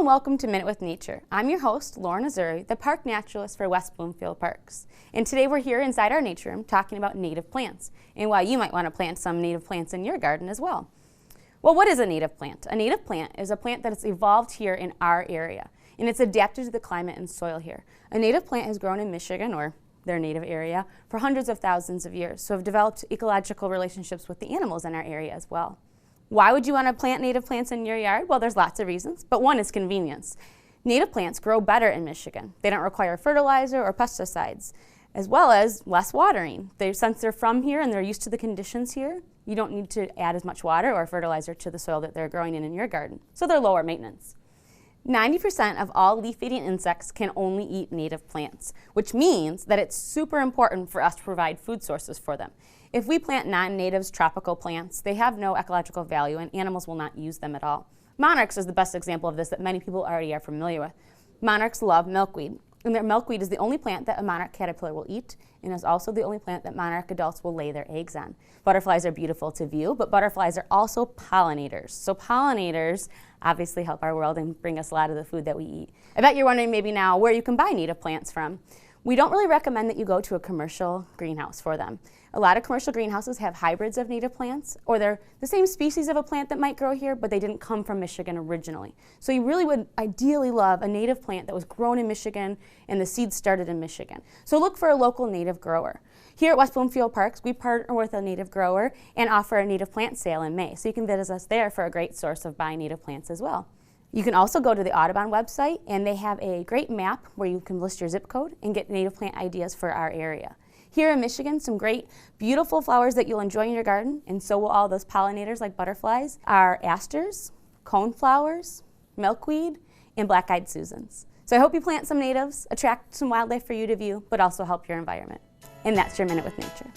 and welcome to Minute with Nature. I'm your host, Lauren Azoury, the Park Naturalist for West Bloomfield Parks. And today we're here inside our nature room talking about native plants and why you might want to plant some native plants in your garden as well. Well, what is a native plant? A native plant is a plant that has evolved here in our area, and it's adapted to the climate and soil here. A native plant has grown in Michigan, or their native area, for hundreds of thousands of years, so have developed ecological relationships with the animals in our area as well. Why would you want to plant native plants in your yard? Well, there's lots of reasons, but one is convenience. Native plants grow better in Michigan. They don't require fertilizer or pesticides, as well as less watering. Since they're from here and they're used to the conditions here, you don't need to add as much water or fertilizer to the soil that they're growing in your garden, so they're lower maintenance. 90% of all leaf-eating insects can only eat native plants, which means that it's super important for us to provide food sources for them. If we plant non-native tropical plants, they have no ecological value and animals will not use them at all. Monarchs is the best example of this that many people already are familiar with. Monarchs love milkweed, and their milkweed is the only plant that a monarch caterpillar will eat, and is also the only plant that monarch adults will lay their eggs on. Butterflies are beautiful to view, but butterflies are also pollinators. So pollinators obviously help our world and bring us a lot of the food that we eat. I bet you're wondering maybe now where you can buy native plants from. We don't really recommend that you go to a commercial greenhouse for them. A lot of commercial greenhouses have hybrids of native plants, or they're the same species of a plant that might grow here, but they didn't come from Michigan originally. So you really would ideally love a native plant that was grown in Michigan and the seeds started in Michigan. So look for a local native grower. Here at West Bloomfield Parks, we partner with a native grower and offer a native plant sale in May, so you can visit us there for a great source of buying native plants as well. You can also go to the Audubon website, and they have a great map where you can list your zip code and get native plant ideas for our area. Here in Michigan, some great, beautiful flowers that you'll enjoy in your garden, and so will all those pollinators like butterflies, are asters, coneflowers, milkweed, and black-eyed Susans. So I hope you plant some natives, attract some wildlife for you to view, but also help your environment. And that's your Minute with Nature.